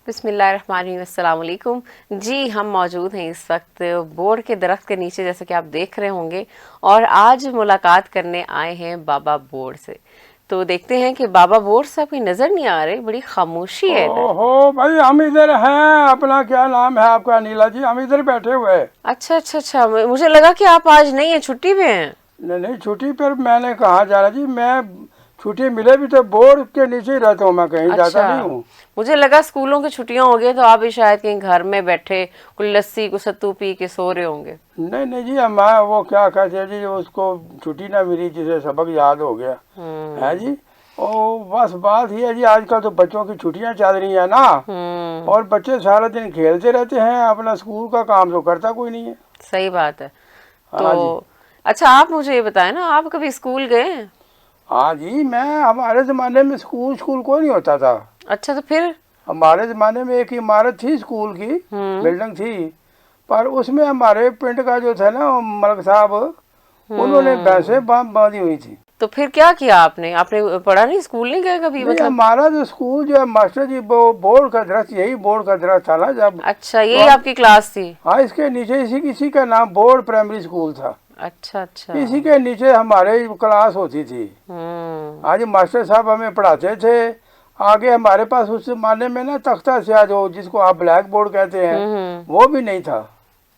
बिस्मिल्लाहिर्रहमानिर्रहीम, अस्सलाम वालेकुम जी। हम मौजूद हैं इस वक्त बोर्ड के दरख्त के नीचे, जैसे कि आप देख रहे होंगे, और आज मुलाकात करने आए हैं बाबा बोर्ड से। तो देखते हैं कि बाबा बोर्ड साहब की नज़र नहीं आ रहे, बड़ी खामोशी है इधर। ओहो भाई, हम इधर हैं। अपना क्या नाम है आपका? नीला जी, हम इधर बैठे हुए हैं। अच्छा अच्छा अच्छा, मुझे लगा कि आप आज नहीं है, छुट्टी पे हैं। नहीं नहीं, छुट्टी पर मैंने कहाँ जाना जी। मैं छुट्टी मिले भी तो बोर्ड के नीचे ही रहता हूँ, मैं कहीं जाता नहीं अच्छा, हूँ। मुझे लगा स्कूलों की छुट्टियां हो गई तो आप भी शायद कहीं घर में बैठे कोई लस्सी को सत्तू पी के सो रहे होंगे। नहीं नहीं जी, मैं वो क्या कहते हैं जी, उसको छुट्टी ना मिली जिसे सबक याद हो गया है जी। ओ बस बात ही है जी, आजकल तो बच्चों की छुट्टियां चल रही है ना, और बच्चे सारा दिन खेलते रहते हैं, अपना स्कूल का काम तो करता कोई नहीं है। सही बात है। हाँ जी। तो अच्छा, आप मुझे ये बताएं ना, आप कभी स्कूल गए हैं? हाँ जी, मैं हमारे ज़माने में स्कूल स्कूल कोई नहीं होता था। अच्छा, तो फिर? हमारे ज़माने में एक इमारत थी स्कूल की, बिल्डिंग थी, पर उसमें हमारे पिंड का जो था ना मलक साहब, उन्होंने भैंसें बांधी हुई थी। तो फिर क्या किया आपने? आपने पढ़ा नहीं, स्कूल नहीं गए कभी नहीं, मतलब? हमारा जो स्कूल जो है मास्टर जी, वो बोर्ड का दरख्त, यही बोर्ड का दरख्त था ना जब। अच्छा, तो यही आपकी क्लास थी? हाँ, इसके नीचे इसी का नाम बोर्ड प्राइमरी स्कूल था। अच्छा अच्छा। इसी के नीचे हमारे क्लास होती थी। आज मास्टर साहब हमें पढ़ाते थे। आगे हमारे पास उस जमाने में ना तख्ता स्याह, जो जिसको आप ब्लैक बोर्ड कहते हैं, वो भी नहीं था।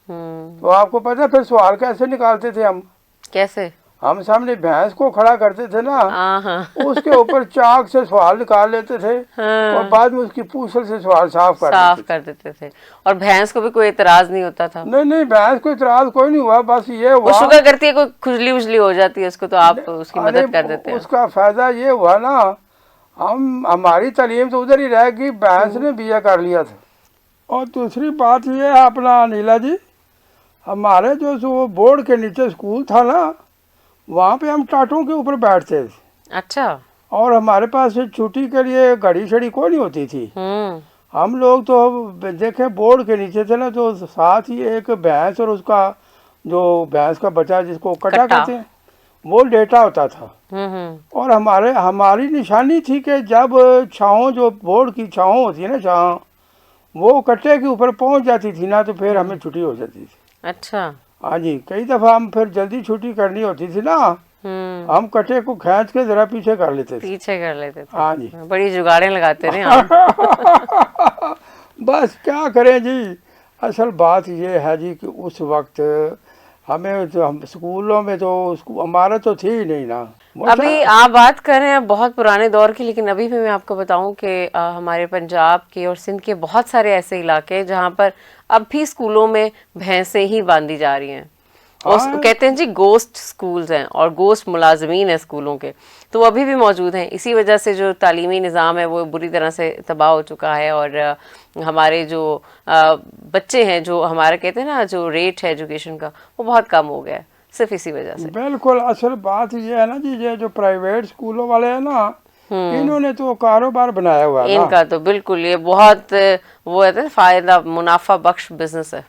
तो आपको पता फिर सवाल कैसे निकालते थे हम? कैसे? हम सामने भैंस को खड़ा करते थे ना, हाँ। उसके ऊपर चाक से सवाल निकाल लेते थे, और बाद में उसकी पूंछल से सवाल साफ कर देते थे। और भैंस को भी कोई एतराज नहीं होता था? नहीं नहीं, भैंस को इतराज कोई नहीं हुआ, बस ये वो हुआ। शुगर करती है, कोई खुजली उजली हो जाती है उसको, तो आप उसकी अरे मदद कर देते हैं? उसका फायदा ये हुआ ना, हमारी तालीम तो उधर ही रह गई, भैंस ने बीए कर लिया था। और दूसरी बात ये है अपना नीला जी, हमारे जो बोर्ड के नीचे स्कूल था ना, वहाँ पे हम टाटों के ऊपर बैठते थे। अच्छा। और हमारे पास छुट्टी के लिए घड़ी छड़ी कोई नहीं होती थी। हम लोग तो देखे बोर्ड के नीचे थे ना, तो साथ ही एक भैंस और उसका जो भैंस का बच्चा जिसको कटा कहते हैं, वो लेटा होता था। और हमारी निशानी थी कि जब छाँव, जो बोर्ड की छाँव होती है ना, छाँव, वो कट्टे के ऊपर पहुंच जाती थी ना, तो फिर हमें छुट्टी हो जाती थी। अच्छा। हाँ जी, कई दफ़ा हम फिर जल्दी छुट्टी करनी होती थी ना, हम कट्टे को खींच के जरा पीछे कर लेते थे। हाँ जी, बड़ी जुगाड़ें लगाते रहे आप। बस क्या करें जी। असल बात ये है जी कि उस वक्त हमें तो, हम स्कूलों में तो हमारा तो थी ही नहीं ना। अभी आप बात कर रहे हैं बहुत पुराने दौर की, लेकिन अभी भी मैं आपको बताऊं कि हमारे पंजाब के और सिंध के बहुत सारे ऐसे इलाके हैं जहां पर अब भी स्कूलों में भैंसें ही बांधी जा रही हैं। और कहते हैं जी गोस्ट स्कूल्स हैं और गोस्ट मुलाजमीन हैं स्कूलों के, तो वो अभी भी मौजूद हैं। इसी वजह से जो तालीमी निज़ाम है वो बुरी तरह से तबाह हो चुका है, और हमारे जो बच्चे हैं, जो हमारे कहते हैं ना, जो रेट है एजुकेशन का, वो बहुत कम हो गया है, सिर्फ इसी वजह से। बिल्कुल, असल बात ये है ना जी, ये जो प्राइवेट स्कूलों वाले हैं ना, इन्होंने तो कारोबार बनाया हुआ है। इनका तो बिल्कुल ये बहुत वो है, फायदा मुनाफा बख्श बिजनेस है।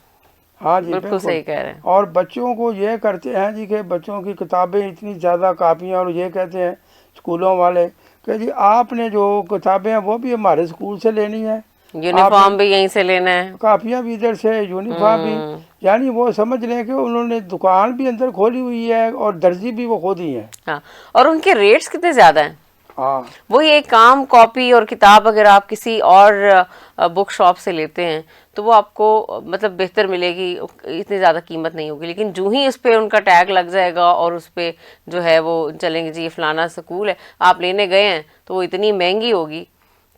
हाँ जी, बिल्कुल सही कह रहे हैं। और बच्चों को ये करते हैं जी कि बच्चों की किताबें इतनी ज़्यादा कापियाँ, और ये कहते हैं स्कूलों वाले कि जी आपने जो किताबें हैं वो भी हमारे स्कूल से लेनी है, यूनिफॉर्म भी यहीं से लेना है, कापियाँ भी इधर से, यूनिफॉर्म भी। यानी वो समझ लें कि उन्होंने दुकान भी अंदर खोली हुई है और दर्जी भी वो खुद ही है। हाँ, और उनके रेट्स कितने ज़्यादा हैं। हाँ, वही एक काम, कॉपी और किताब अगर आप किसी और बुक शॉप से लेते हैं तो वो आपको मतलब बेहतर मिलेगी, इतनी ज़्यादा कीमत नहीं होगी। लेकिन जो ही उस पर उनका टैग लग जाएगा और उस पर जो है वो चलेंगे जी ये फलाना स्कूल है, आप लेने गए हैं तो वो इतनी महंगी होगी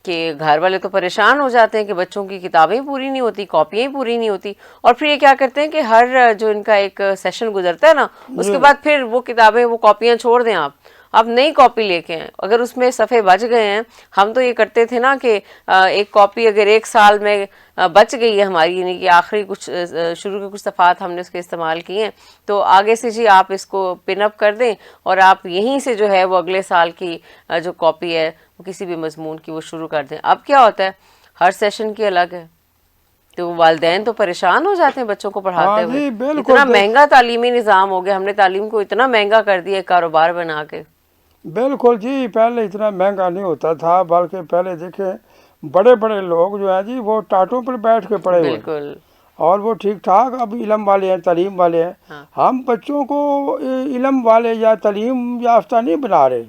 कि घर वाले तो परेशान हो जाते हैं कि बच्चों की किताबें पूरी नहीं होती, कॉपियाँ पूरी नहीं होती। और फिर ये क्या करते हैं कि हर जो इनका एक सेशन गुजरता है ना, उसके बाद फिर वो किताबें, वो कॉपियाँ छोड़ दें आप नई कॉपी लेके आए। अगर उसमें सफ़े बच गए हैं, हम तो ये करते थे ना कि एक कॉपी अगर एक साल में बच गई है हमारी, यानी कि आखिरी कुछ शुरू के कुछ सफ़ात हमने उसके इस्तेमाल किए हैं, तो आगे से जी आप इसको पिन अप कर दें और आप यहीं से जो है वो अगले साल की जो कॉपी है वो किसी भी मजमून की वो शुरू कर दें। अब क्या होता है, हर सेशन की अलग है, तो वालिदैन तो परेशान हो जाते हैं बच्चों को पढ़ाते हुए। इतना महंगा तालीमी निज़ाम हो गया, हमने तालीम को इतना महंगा कर दिया कारोबार बना के। बिल्कुल जी, पहले इतना महंगा नहीं होता था, बल्कि पहले देखें बड़े बड़े लोग जो है जी वो टाटों पर बैठ के पड़े हुए हैं बिल्कुल। और वो ठीक ठाक अब इलम वाले हैं, तालीम वाले हैं। हाँ। हम बच्चों को इलम वाले या तालीम याफ्ता नहीं बना रहे,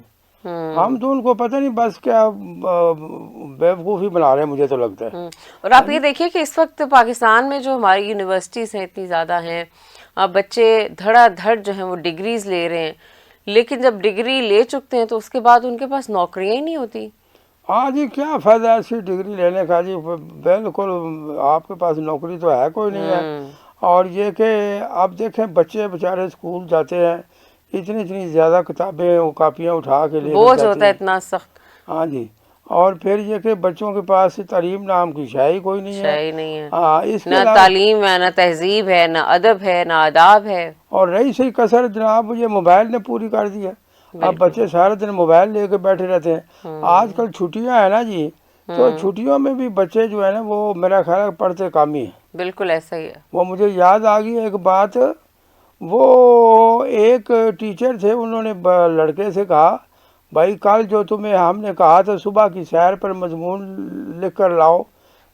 हम तो उनको पता नहीं बस क्या बेवकूफ़ी बना रहे हैं, मुझे तो लगता है। और आप ये देखिए कि इस वक्त पाकिस्तान में जो हमारी यूनिवर्सिटीज़ हैं इतनी ज़्यादा हैं, अब बच्चे धड़ाधड़ जो हैं वो डिग्रीज ले रहे हैं, लेकिन जब डिग्री ले चुकते हैं तो उसके बाद उनके पास नौकरियां ही नहीं होती। हाँ जी, क्या फ़ायदा ऐसी डिग्री लेने का जी, बिल्कुल आपके पास नौकरी तो है कोई नहीं है। और ये कि आप देखें बच्चे बेचारे स्कूल जाते हैं, इतनी इतनी ज़्यादा किताबें वो कापियाँ उठा के लेकर बोझ जाते होता है हैं। इतना सख्त, हाँ जी, और फिर ये कि बच्चों के पास तालीम नाम की शय ही कोई नहीं है। शय नहीं है, हाँ, इसके ना अलावा तालीम है, ना तहजीब है, ना अदब है, ना आदाब है। और रही सही कसर जनाब ये मोबाइल ने पूरी कर दी है। अब बच्चे सारा दिन मोबाइल लेके बैठे रहते हैं। आजकल छुट्टियां हैं ना जी, तो छुट्टियों में भी बच्चे जो है ना वो मेरा ख्याल है पढ़ते कम ही है। बिल्कुल ऐसा ही है। वो मुझे याद आ गई एक बात, वो एक टीचर थे, उन्होंने लड़के से कहा भाई कल जो तुम्हें हमने कहा था सुबह की सैर पर मजमून लिख कर लाओ,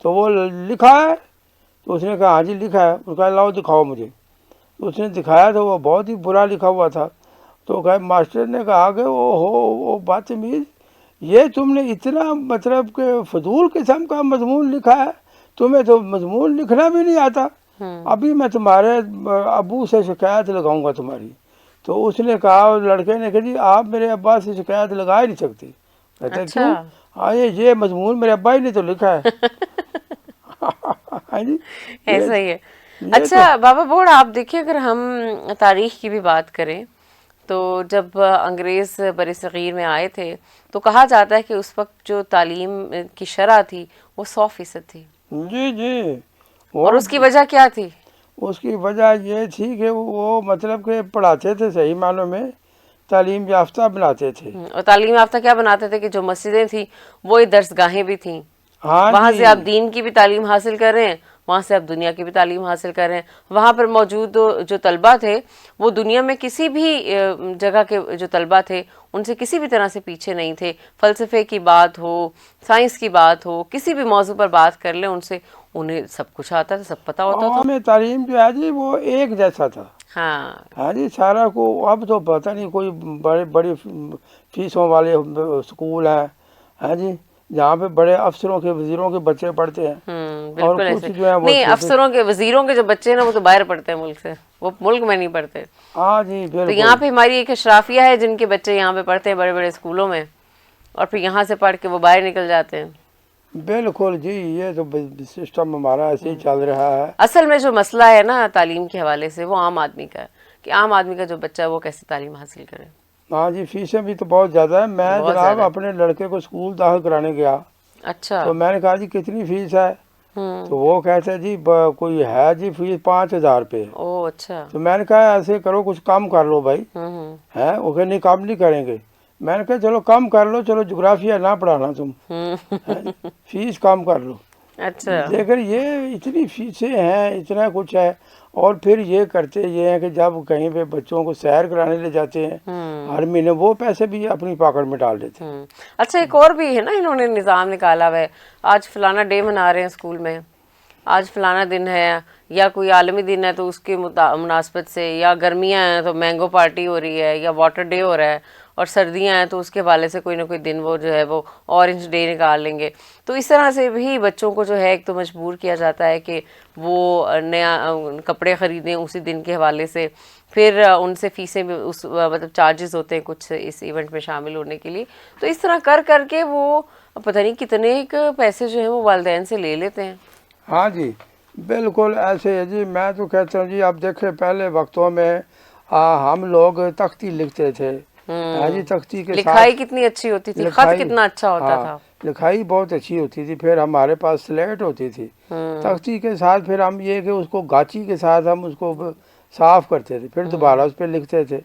तो वो लिखा है? तो उसने कहा हाँ जी लिखा है। उसने कहा लाओ दिखाओ मुझे। उसने दिखाया तो वो बहुत ही बुरा लिखा हुआ था। तो कहा मास्टर ने कहा कि वो बदतमीज़, ये तुमने इतना मतलब कि फजूल किस्म का मजमून लिखा है, तुम्हें तो मजमून लिखना भी नहीं आता। अभी मैं तुम्हारे अबू से शिकायत लगाऊंगा तुम्हारी। तो उसने कहा, लड़के ने कहा जी आप मेरे अब्बा से शिकायत लगा ही नहीं सकते। कहते अच्छा। क्यों? हाँ ये मजमून मेरे अब्बा ही ने तो लिखा है। हाँ जी, ऐसा ही है। ये अच्छा बाबा बोड़, आप देखिए अगर हम तारीख की भी बात करें तो जब अंग्रेज़ बरसग़ीर में आए थे तो कहा जाता है कि उस वक्त जो तालीम की शरह थी वो 100% थी, जी जी, और उसकी वजह क्या थी? उसकी वजह ये थी कि वो मतलब कि पढ़ाते थे, सही मानों में तालीम याफ्ता बनाते थे। और तालीम याफ्ता क्या बनाते थे कि जो मस्जिदें थी वो ही दरसगाहें भी थीं, हाँ वहाँ जी, से आप दीन की भी तालीम हासिल कर रहे हैं, वहाँ से आप दुनिया की भी तालीम हासिल कर रहे हैं। वहाँ पर मौजूद जो तलबा थे वो दुनिया में किसी भी जगह के जो तलबा थे उनसे किसी भी तरह से पीछे नहीं थे। फ़लसफ़े की बात हो, साइंस की बात हो, किसी भी मौजू पर बात कर लें उनसे, उन्हें सब कुछ आता था, सब पता होता था। और में तालीम जो है जी वो एक जैसा था। हाँ हाँ जी, सारा को अब तो पता नहीं कोई बड़े बड़ी फीसों वाले स्कूल हैं, हाँ जी, जहाँ पे बड़े अफसरों के वजीरों के बच्चे पढ़ते हैं। और बिल्कुल कुछ ऐसे जो है वो नहीं, छोटे। अफसरों के वजीरों के जो बच्चे हैं ना वो तो बाहर पढ़ते हैं मुल्क से, वो मुल्क में नहीं पढ़ते। हाँ जी तो यहाँ बिल्कुल, पे हमारी एक अशराफिया है जिनके बच्चे यहाँ पे पढ़ते हैं बड़े बड़े स्कूलों में, और फिर यहाँ से पढ़ के वो बाहर निकल जाते हैं। बिल्कुल जी, ये तो सिस्टम हमारा ऐसे ही चल रहा है। असल में जो मसला है ना तालीम के हवाले से वो आम आदमी का है कि आम आदमी का जो बच्चा है वो कैसे तालीम हासिल करे। हाँ जी, फीसें भी तो बहुत ज़्यादा है। मैं बहुत जनाब ज़्यादा। अपने लड़के को स्कूल दाखिल कराने गया, अच्छा। तो मैंने कहा जी कितनी फीस है? तो वो कहते जी कोई है जी फीस 5,000 रुपये। ओह अच्छा। तो मैंने कहा ऐसे करो कुछ कम कर लो भाई। हम्म हैं वो कहे नहीं कम नहीं करेंगे। मैंने कहा चलो कम कर लो, चलो जुग्राफिया ना पढ़ाना तुम, हैं? फीस कम कर लो। अच्छा। लेकिन ये इतनी फीसें हैं, इतना कुछ है। और फिर ये करते ये हैं कि जब कहीं पे बच्चों को सैर कराने ले जाते हैं हर महीने वो पैसे भी अपनी पॉकेट में डाल देते हैं। अच्छा एक और भी है ना, इन्होंने निज़ाम निकाला हुआ है, आज फलाना डे मना रहे हैं स्कूल में, आज फलाना दिन है, या कोई आलमी दिन है तो उसकी मुनासबत से, या गर्मियाँ हैं तो मैंगो पार्टी हो रही है, या वाटर डे हो रहा है, और सर्दियाँ हैं तो उसके हवाले से कोई ना कोई दिन वो जो है वो ऑरेंज डे निकाल लेंगे। तो इस तरह से भी बच्चों को जो है एक तो मजबूर किया जाता है कि वो नया कपड़े ख़रीदें उसी दिन के हवाले से, फिर उनसे फ़ीसें भी उस मतलब चार्जेस होते हैं कुछ इस इवेंट में शामिल होने के लिए। तो इस तरह कर करके वो पता नहीं कितने पैसे जो हैं वो वालिदैन से ले लेते हैं। हाँ जी बिल्कुल ऐसे है जी। मैं तो कहता हूँ जी, आप देखें पहले वक्तों में हम लोग तख्ती लिखते थे। हाँ जी, तख्ती के लिखाई साथ कितनी अच्छी होती थी, खत लिखाई, कितना अच्छा होता हाँ था। लिखाई बहुत अच्छी होती थी। फिर हमारे पास स्लेट होती थी तख्ती के साथ, फिर हम ये कि उसको गाची के साथ हम उसको साफ करते थे, फिर दोबारा उस पर लिखते थे।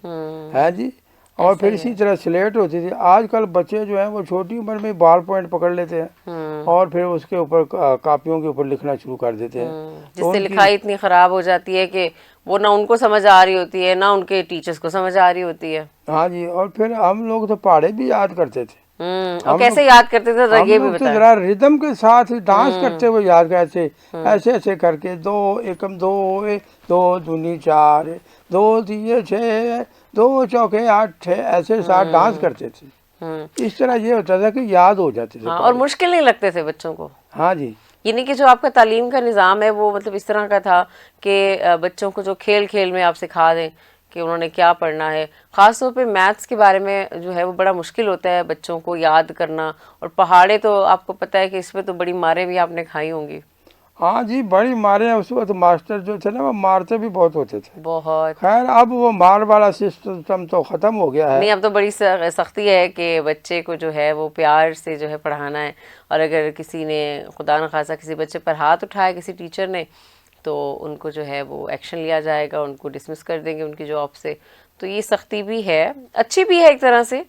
हैं जी, और फिर इसी तरह स्लेट होती थी। आजकल बच्चे जो हैं वो छोटी उम्र में बॉल पॉइंट पकड़ लेते हैं और फिर उसके ऊपर कापियों के ऊपर लिखना शुरू कर देते हैं। तो जिससे उनकी लिखाई इतनी ख़राब हो जाती है कि वो ना उनको समझ आ रही होती है ना उनके टीचर्स को समझ आ रही होती है। हाँ जी, और फिर हम लोग तो पहाड़े भी याद करते थे। اور کیسے یاد کرتے تھے ذرا یہ بھی تو بتائیں. ذرا ردم کے ساتھ ڈانس کرتے ہوئے یاد ایسے ایسے ایسے کر کے 2 ایکم 2 2 دونی 4 2 تیے 6 2 چوکے 8 ایسے ساتھ ڈانس کرتے تھے. اس طرح یہ ہوتا تھا کہ یاد ہو جاتے تھے. اور مشکل نہیں لگتے تھے بچوں کو. ہاں جی. یعنی کہ جو آپ کا تعلیم کا نظام ہے وہ مطلب اس طرح کا تھا کہ بچوں کو جو کھیل کھیل میں آپ سکھا دیں کہ انہوں نے کیا پڑھنا ہے. خاص طور پہ میتھس کے بارے میں جو ہے وہ بڑا مشکل ہوتا ہے بچوں کو یاد کرنا. اور پہاڑے تو آپ کو پتہ ہے کہ اس میں تو بڑی ماریں بھی آپ نے کھائی ہوں گی. ہاں جی بڑی ماریں. اس وقت ماسٹر جو تھے نا وہ مارتے بھی بہت ہوتے تھے. بہت. خیر اب وہ مار والا سسٹم تو ختم ہو گیا ہے. نہیں اب تو بڑی سختی ہے کہ بچے کو جو ہے وہ پیار سے جو ہے پڑھانا ہے. اور اگر کسی نے خدا نخواستہ کسی بچے پر ہاتھ اٹھایا کسی ٹیچر نے تو ان کو جو ہے وہ ایکشن لیا جائے گا, ان کو ڈسمس کر دیں گے ان کی جاب سے. تو یہ سختی بھی ہے, اچھی بھی ہے ایک طرح سے.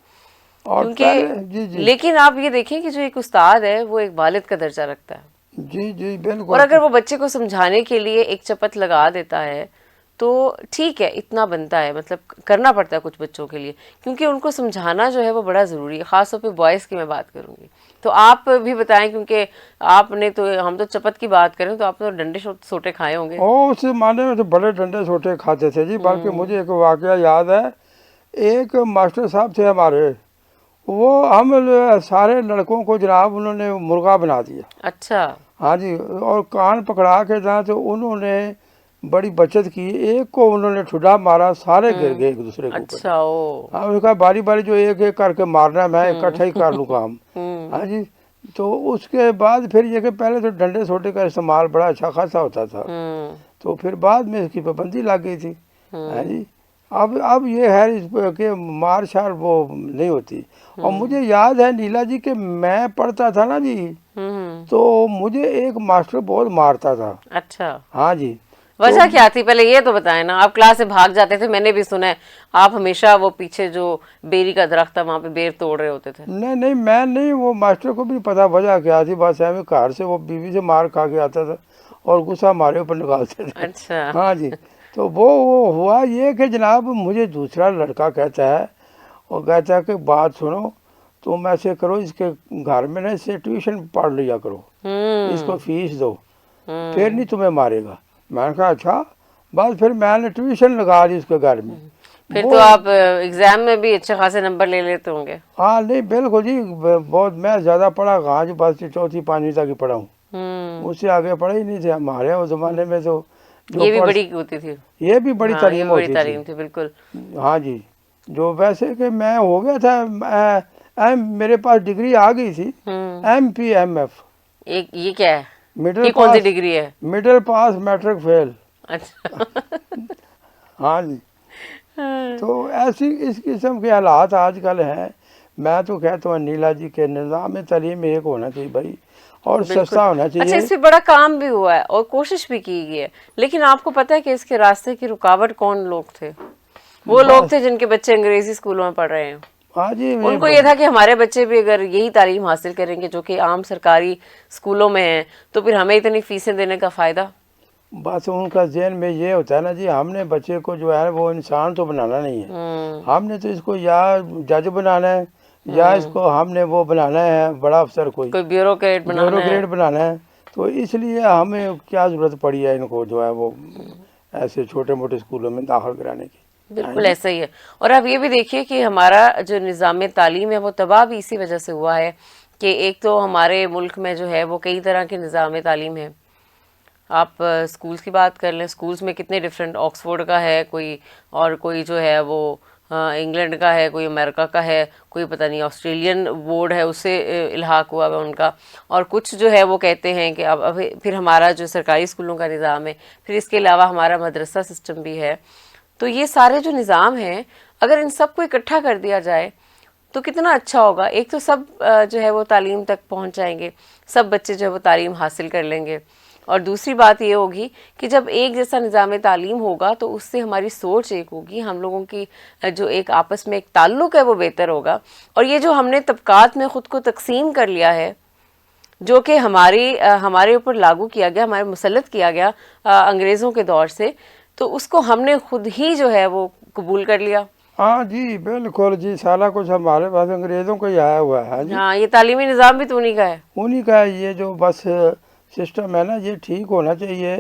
کیونکہ جی جی لیکن آپ یہ دیکھیں کہ جو ایک استاد ہے وہ ایک والد کا درجہ رکھتا ہے. جی جی بالکل. اور اگر وہ بچے کو سمجھانے کے لیے ایک چپت لگا دیتا ہے تو ٹھیک ہے, اتنا بنتا ہے, مطلب کرنا پڑتا ہے کچھ بچوں کے لیے, کیونکہ ان کو سمجھانا جو ہے وہ بڑا ضروری ہے. خاص طور پہ بوائز کی میں بات کروں گی. تو آپ بھی بتائیں, کیونکہ آپ نے تو, ہم تو چپت کی بات کریں تو آپ تو ڈنڈے سوٹے کھائے ہوں گے. اس زمانے میں تو بڑے ڈنڈے سوٹے کھاتے تھے جی. بلکہ مجھے ایک واقعہ یاد ہے. ایک ماسٹر صاحب تھے ہمارے, وہ ہم سارے لڑکوں کو جناب انہوں نے مرغا بنا دیا. اچھا. ہاں جی. اور کان پکڑا کے جہاں تو انہوں نے بڑی بچت کی. ایک کو انہوں نے ٹھڈا مارا, سارے گر گئے ایک دوسرے کو. اچھا. او. ہاں انہوں نے کہا باری باری جو ایک ایک کر کے مارنا ہے میں اکٹھا ہی کر لوں کام. ہاں جی. تو اس کے بعد پھر یہ کہ پہلے تو ڈنڈے سوٹے کا استعمال بڑا اچھا خاصا ہوتا تھا. تو پھر بعد میں اس کی پابندی لگ گئی تھی. ہاں جی. اب یہ ہے اس پہ کہ مار شار وہ نہیں ہوتی. اور مجھے یاد ہے نیلا جی کہ میں پڑھتا تھا نا جی, تو مجھے ایک ماسٹر بہت مارتا تھا. اچھا. ہاں جی. وجہ کیا تھی پہلے یہ تو بتائیں نا. آپ کلاس سے بھاگ جاتے تھے, میں نے بھی سنا ہے آپ ہمیشہ وہ پیچھے جو بیری کا درخت تھا وہاں پہ بیر توڑ رہے ہوتے تھے. نہیں میں نہیں, وہ ماسٹر کو بھی پتا وجہ کیا تھی. بس میں گھر سے وہ بیوی سے مار کھا کے آتا تھا اور غصہ ہمارے اوپر نکالتے تھے. اچھا. ہاں جی. تو وہ ہوا یہ کہ جناب مجھے دوسرا لڑکا کہتا ہے, اور کہتا ہے کہ بات سنو, تم ایسے کرو اس کے گھر میں نا اسے ٹیوشن پڑھ لیا کرو, اس کو فیس دو, پھر نہیں تمہیں مارے گا. میں نے کہا اچھا. بس پھر میں نے ٹیوشن لگا دی اس کے گھر میں. پھر تو آپ ایگزام میں بھی اچھے خاصے نمبر لے لیتے ہوں گے. ہاں نہیں بالکل جی. بہت میں زیادہ پڑھا کہاں جی, بس 4تھی 5ویں تک ہی پڑھا ہوں. اس سے آگے پڑھا ہی نہیں تھے ہمارے اس زمانے میں. تو یہ بھی بڑی ہوتی تھی. یہ بھی بڑی تعلیم ہوتی تھی بالکل. ہاں جی. جو ویسے کہ میں ہو گیا تھا, میرے پاس ڈگری آ گئی تھی MPMF. یہ کیا ہے, یہ کون سی ڈگری ہے؟ مڈل پاس میٹرک فیل. اچھا. ہاں جی. تو ایسی اس قسم کے حالات آج کل ہیں. میں تو کہتا ہوں نیلا جی کے نظام تعلیم ایک ہونا چاہیے بھائی, اور سستا ہونا چاہیے. اچھا, اس سے بڑا کام بھی ہوا ہے اور کوشش بھی کی گئی ہے. لیکن آپ کو پتہ ہے کہ اس کے راستے کی رکاوٹ کون لوگ تھے؟ وہ لوگ تھے جن کے بچے انگریزی اسکولوں میں پڑھ رہے ہیں. ہاں جی. ان کو یہ تھا کہ ہمارے بچے بھی اگر یہی تعلیم حاصل کریں گے جو کہ عام سرکاری اسکولوں میں ہیں تو پھر ہمیں اتنی فیسیں دینے کا فائدہ. بس ان کا ذہن میں یہ ہوتا ہے نا جی, ہم نے بچے کو جو ہے وہ انسان تو بنانا نہیں ہے. ہم نے تو اس کو یا جج بنانا ہے, یا اس کو ہم نے وہ بنانا ہے بڑا افسر, کوئی بیوروکریٹ بنانا ہے. تو اس لیے ہمیں کیا ضرورت پڑی ہے ان کو جو ہے وہ ایسے چھوٹے موٹے اسکولوں میں داخل کرانے کی. بالکل ایسا ہی ہے. اور آپ یہ بھی دیکھیے کہ ہمارا جو نظام تعلیم ہے وہ تباہ بھی اسی وجہ سے ہوا ہے کہ ایک تو ہمارے ملک میں جو ہے وہ کئی طرح کے نظام تعلیم ہے. آپ اسکولس کی بات کر لیں, اسکولس میں کتنے ڈفرینٹ, آکسفورڈ کا ہے کوئی, اور کوئی جو ہے وہ انگلینڈ کا ہے, کوئی امریکہ کا ہے, کوئی پتہ نہیں آسٹریلین بورڈ ہے اس سے الحاق ہوا ہے ان کا, اور کچھ جو ہے وہ کہتے ہیں کہ اب پھر ہمارا جو سرکاری اسکولوں کا نظام ہے, پھر اس کے علاوہ ہمارا مدرسہ سسٹم بھی ہے. تو یہ سارے جو نظام ہیں اگر ان سب کو اکٹھا کر دیا جائے تو کتنا اچھا ہوگا. ایک تو سب جو ہے وہ تعلیم تک پہنچ جائیں گے, سب بچے جو ہے وہ تعلیم حاصل کر لیں گے. اور دوسری بات یہ ہوگی کہ جب ایک جیسا نظام تعلیم ہوگا تو اس سے ہماری سوچ ایک ہوگی, ہم لوگوں کی جو ایک آپس میں ایک تعلق ہے وہ بہتر ہوگا. اور یہ جو ہم نے طبقات میں خود کو تقسیم کر لیا ہے جو کہ ہمارے اوپر لاگو کیا گیا, ہمارے مسلط کیا گیا انگریزوں کے دور سے, تو اس کو ہم نے خود ہی جو ہے وہ قبول کر لیا. हाँ जी बिल्कुल जी, सारा कुछ हमारे पास अंग्रेज़ों का ही आया हुआ है जी। हाँ, ये तालीमी निज़ाम भी तो उन्हीं का है। उन्हीं का ये जो बस सिस्टम है ना, ये ठीक होना चाहिए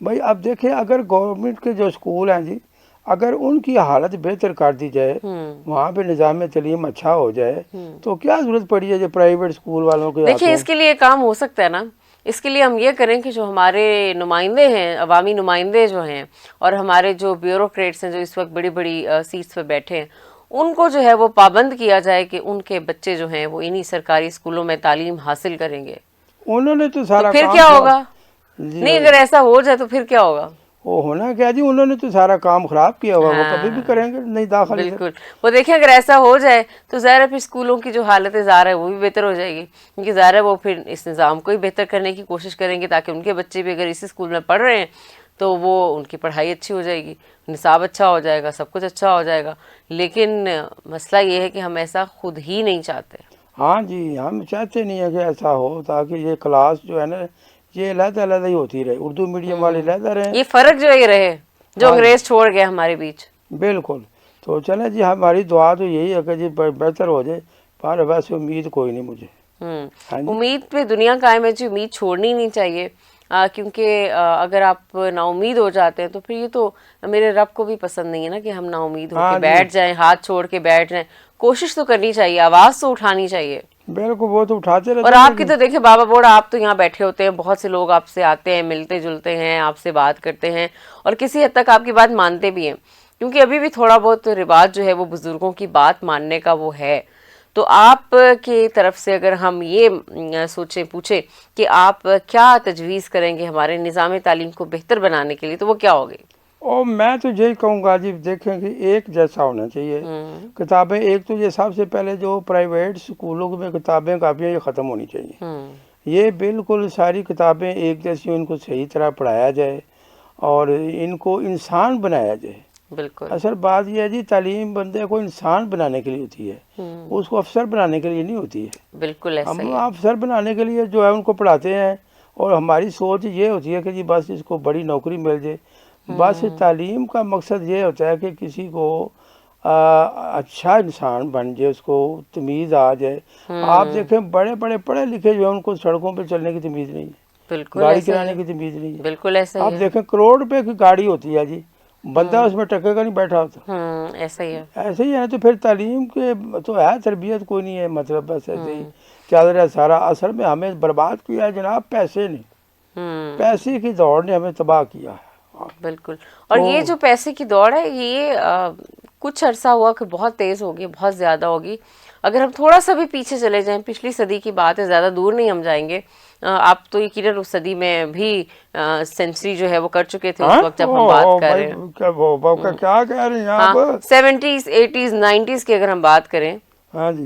भाई। अब देखिए, अगर गवर्नमेंट के जो स्कूल हैं जी, अगर उनकी हालत बेहतर कर दी जाए, वहाँ पे निज़ाम तलीम अच्छा हो जाए, तो क्या ज़रूरत पड़ी है जो प्राइवेट स्कूल वालों के देखिए, हाथों। इसके लिए काम हो सकता है ना, इसके लिए हम ये करें कि जो हमारे नुमाइंदे हैं, अवामी नुमाइंदे जो हैं, और हमारे जो ब्यूरोक्रेट्स हैं जो इस वक्त बड़ी बड़ी सीट्स पे बैठे हैं, उनको जो है वो पाबंद किया जाए कि उनके बच्चे जो हैं वो इन्हीं सरकारी स्कूलों में तालीम हासिल करेंगे। उन्होंने तो तो सारा फिर काम क्या खराब होगा? जी। नहीं, अगर ऐसा हो जाए तो फिर क्या होगा? वो होना क्या जी, उन्होंने तो सारा काम खराब किया हुआ, वो कभी भी हाँ, करेंगे नहीं दाखिल से। बिल्कुल। वो देखें, अगर ऐसा हो जाए तो ज़ाहिर है फिर स्कूलों की जो हालत ज़ाहिर है वो भी बेहतर हो जाएगी, क्योंकि ज़ाहिर है वो फिर इस निज़ाम को ही बेहतर करने की कोशिश करेंगे ताकि उनके बच्चे भी अगर इसी स्कूल में पढ़ रहे हैं तो वो उनकी पढ़ाई अच्छी हो जाएगी, निसाब अच्छा हो जाएगा, सब कुछ अच्छा हो जाएगा। लेकिन मसला ये है कि हम ऐसा खुद ही नहीं चाहते। हाँ जी, हम चाहते नहीं है कि ऐसा हो, ताकि ये क्लास जो है ना, ये अलग-अलग ही होती रहे, उर्दू मीडियम वाले अलग रहे। ये फ़र्क जो ये रहे जो हाँ जी अंग्रेज़ छोड़ गए हमारे बीच। बिल्कुल। तो चले जी, हमारी दुआ तो यही है कि जी बेहतर हो जाए, पर वैसे उम्मीद कोई नहीं मुझे। हाँ जी। उम्मीद पे दुनिया कायम है जी, उम्मीद छोड़नी नहीं चाहिए। क्योंकि अगर आप नाउम्मीद हो जाते हैं तो फिर ये तो मेरे रब को भी पसंद नहीं है ना कि हम नाउम्मीद होके हाँ जी बैठ जाएं, हाथ छोड़ के बैठ जाएं। कोशिश तो करनी चाहिए, आवाज़ तो उठानी चाहिए। बिल्कुल, वो तो उठाते रहते और हैं आपकी लेकिन। तो देखिए बाबा बोड़ा, आप तो यहाँ बैठे होते हैं, बहुत से लोग आपसे आते हैं, मिलते जुलते हैं, आपसे बात करते हैं और किसी हद तक आपकी बात मानते भी हैं, क्योंकि अभी भी थोड़ा बहुत रिवाज जो है वो बुजुर्गों की बात मानने का वो है। तो आप की तरफ से अगर हम ये सोचें पूछे कि आप क्या तजवीज़ करेंगे हमारे निज़ाम तालीम को बेहतर बनाने के लिए, तो वो क्या होगी? और मैं तो यही कहूँगा जी, देखें कि एक जैसा होना चाहिए किताबें। एक तो ये सबसे पहले जो प्राइवेट स्कूलों में किताबें कापियाँ ये ख़त्म होनी चाहिए। ये बिल्कुल सारी किताबें एक जैसी, इनको सही तरह पढ़ाया जाए और इनको इंसान बनाया जाए। बिल्कुल। असल बात यह है जी, तालीम बंदे को इंसान बनाने के लिए होती है, उसको अफसर बनाने के लिए नहीं होती है। बिल्कुल ऐसा ही हम है। अफसर बनाने के लिए जो है उनको पढ़ाते हैं, और हमारी सोच ये होती है कि जी बस इसको बड़ी नौकरी मिल जाए। बस तालीम का मकसद ये होता है कि किसी को अच्छा इंसान बन जाए, उसको तमीज़ आ जाए। आप देखें, बड़े बड़े पढ़े लिखे जो है उनको सड़कों पे चलने की तमीज़ नहीं है, बिल्कुल गाड़ी ऐसा ही चलाने है। की तमीज़ नहीं है। बिल्कुल ऐसा ही आप है। देखें, करोड़ रुपए की गाड़ी होती है जी, बंदा उसमें टकेगा नहीं बैठा होता। ऐसा ही है। ऐसे ही है ना, तो फिर तालीम के तो है, तरबियत कोई नहीं है, मतलब बस ऐसे ही चल रहा है सारा। असल में हमें बर्बाद किया है जनाब पैसे ने, पैसे की दौड़ ने हमें तबाह किया है। बिल्कुल। और ये जो पैसे की दौड़ है ये कुछ अरसा हुआ कि बहुत तेज़ होगी, बहुत ज़्यादा होगी। अगर हम थोड़ा सा भी पीछे चले जाएं, पिछली सदी की बात है, ज़्यादा दूर नहीं हम जाएंगे। आप तो यकीनन उस सदी में भी सेंचुरी जो है वो कर चुके थे उस वक्त जब हम बात कर रहे हैं। क्या कह रही हैं हाँ, आप? 70s 80s 90s की अगर हम बात करें, हाँ जी।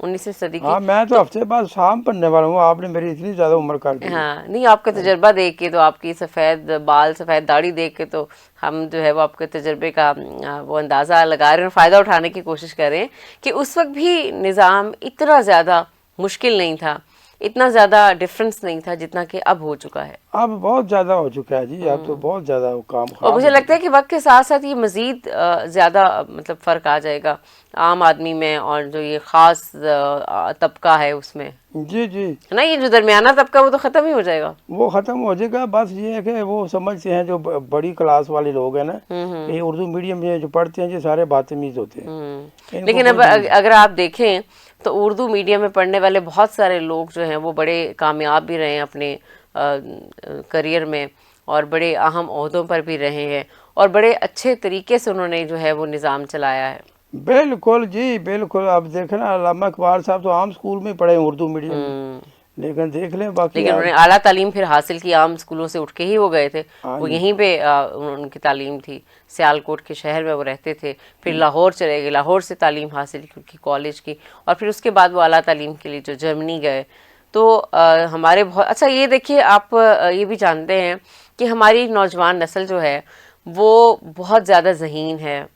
19वीं सदी की। हाँ, मैं तो हफ्ते बाद शाम पढ़ने वाला हूँ, आपने मेरी इतनी ज़्यादा उम्र कर दी है। हाँ, नहीं, आपका तजर्बा देख के तो, आपकी सफ़ेद बाल सफ़ेद दाढ़ी देख के तो हम जो है वो आपके तजर्बे का वो अंदाज़ा लगा रहे हैं और फ़ायदा उठाने की कोशिश कर रहे हैं कि उस वक्त भी निज़ाम इतना ज़्यादा मुश्किल नहीं था, इतना ज़्यादा डिफरेंस नहीं था जितना कि अब हो चुका है। अब बहुत ज़्यादा हो चुका है जी, अब तो बहुत ज़्यादा काम और खराब मुझे लगता है कि वक्त के साथ साथ ये मज़ीद ज़्यादा मतलब फ़र्क आ जाएगा आम आदमी में, और जो ये ख़ास तबका है उसमें, जी जी, है ना, ये जो दरमियाना तबका वो तो ख़त्म ही हो जाएगा। वो ख़त्म हो जाएगा। बस ये है कि वो समझते हैं जो बड़ी क्लास वाले लोग हैं ना, ये उर्दू मीडियम में जो पढ़ते हैं, ये सारे बदतमीज़ होते हैं। इनको लेकिन अब कोई नहीं- अगर आप देखें तो उर्दू मीडियम में पढ़ने वाले बहुत सारे लोग जो हैं वो बड़े कामयाब भी रहे हैं अपने करियर में, और बड़े अहम ओहदों पर भी रहे हैं, और बड़े अच्छे तरीके से उन्होंने जो है वो निज़ाम चलाया है। बिल्कुल जी बिल्कुल। अब देखना, अल्लामा इकबाल साहब तो आम स्कूल में पढ़े हैं, उर्दू मीडियम में, लेकिन देख लें बाकी लेकिन आप। उन्होंने आला तालीम फिर हासिल की, आम स्कूलों से उठ के ही वो गए थे, हाँ वो जी। यहीं पे उनकी तालीम थी, सियालकोट के शहर में वो रहते थे, फिर लाहौर चले गए, लाहौर से तालीम हासिल की उनकी कॉलेज की, और फिर उसके बाद वो आला तालीम के लिए जो जर्मनी गए। तो हमारे बहुत अच्छा, ये देखिए आप ये भी जानते हैं कि हमारी नौजवान नस्ल जो है वो बहुत ज़्यादा ज़हीन है,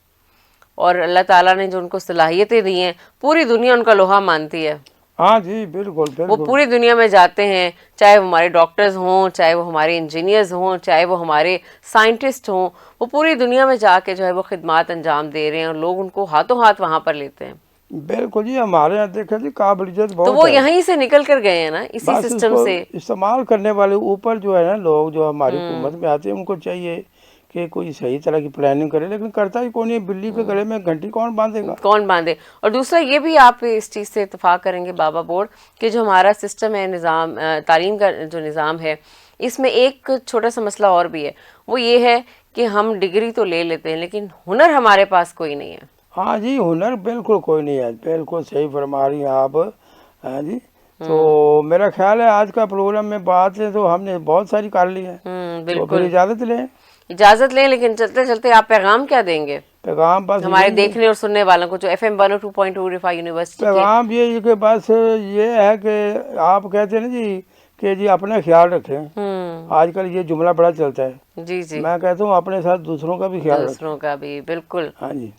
और अल्लाह ताला ने जो उनको सलाहियतें दी हैं पूरी दुनिया उनका लोहा मानती है। हाँ जी, बिल्कुल वो बिल्कुल। पूरी दुनिया में जाते हैं, चाहे वो हमारे डॉक्टर्स हों, चाहे वो हमारे इंजीनियर्स हों, चाहे वो हमारे साइंटिस्ट हों, वो पूरी दुनिया में जाके जो है वो खिदमात अंजाम दे रहे हैं और लोग उनको हाथों हाथ वहाँ पर लेते हैं। बिल्कुल जी, हमारे यहाँ देखा जी काबिलियत तो बहुत वो है, यहीं से निकल कर गए हैं ना, इसी बस सिस्टम इसको से। इस्तेमाल करने वाले ऊपर जो है ना लोग जो हमारी हुकूमत में आते हैं उनको चाहिए कि कोई सही तरह की प्लानिंग करे, लेकिन करता ही कौन है। बिल्ली के गले में घंटी कौन बांधेगा? कौन बांधे। और दूसरा ये भी आप इस चीज़ से इत्तेफाक करेंगे बाबा बोर्ड, कि जो हमारा सिस्टम है, निज़ाम तालीम का जो निज़ाम है, इसमें एक छोटा सा मसला और भी है। वो ये है कि हम डिग्री तो ले लेते हैं लेकिन हुनर हमारे पास कोई नहीं है। हाँ जी, हुनर बिल्कुल कोई नहीं है, बिल्कुल सही फरमा रही हैं आप। हाँ जी, तो मेरा ख्याल है आज का प्रोग्राम में बात है तो हमने बहुत सारी कर ली है, तो फिर बिल्कुल। इजाज़त लें। इजाज़त लें, लेकिन चलते चलते आप पैगाम क्या देंगे पैगाम बस हमारे यही है, देखने और सुनने वालों को, जो FM 102.2 रिफा यूनिवर्सिटी के। पैगाम ये है कि बस ये है कि आप कहते हैं ना जी कि जी अपना ख्याल रखें। आजकल ये जुमला बड़ा चलता है, जी जी, मैं कहता हूँ अपने साथ दूसरों का भी ख्याल रखें। दूसरों का भी, बिल्कुल। हाँ जी,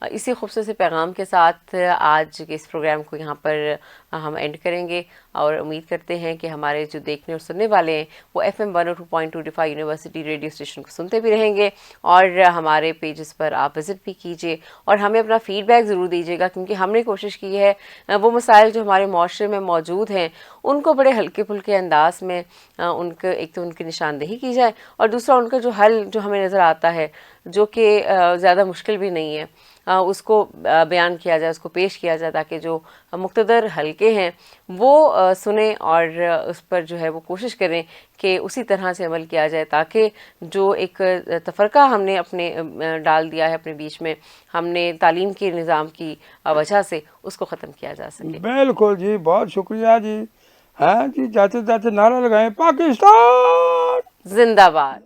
इसी खूबसूरत से पैगाम के साथ आज के इस प्रोग्राम को यहाँ पर हम एंड करेंगे और उम्मीद करते हैं कि हमारे जो देखने और सुनने वाले हैं वो FM 102.2 रिफा यूनिवर्सिटी रेडियो स्टेशन को सुनते भी रहेंगे और हमारे पेजेस पर आप विज़िट भी कीजिए और हमें अपना फीडबैक ज़रूर दीजिएगा, क्योंकि हमने कोशिश की है वो मसाइल जो हमारे माशरे में मौजूद हैं उनको बड़े हल्के फुल्के अंदाज में उनके, एक तो उनकी निशानदेही की जाए और दूसरा उनका जो हल जो हमें नज़र आता है, जो कि ज़्यादा मुश्किल भी नहीं है, उसको बयान किया जाए, उसको पेश किया जाए, ताकि जो मुक़्तदर हलके हैं वो सुने और उस पर जो है वो कोशिश करें कि उसी तरह से अमल किया जाए, ताकि जो एक तफ़रक़ा हमने अपने डाल दिया है अपने बीच में, हमने तालीम के निज़ाम की वजह से उसको ख़त्म किया जा सके। बिल्कुल जी, बहुत शुक्रिया जी। हाँ जी, जाते जाते नारा लगाएं, पाकिस्तान जिंदाबाद।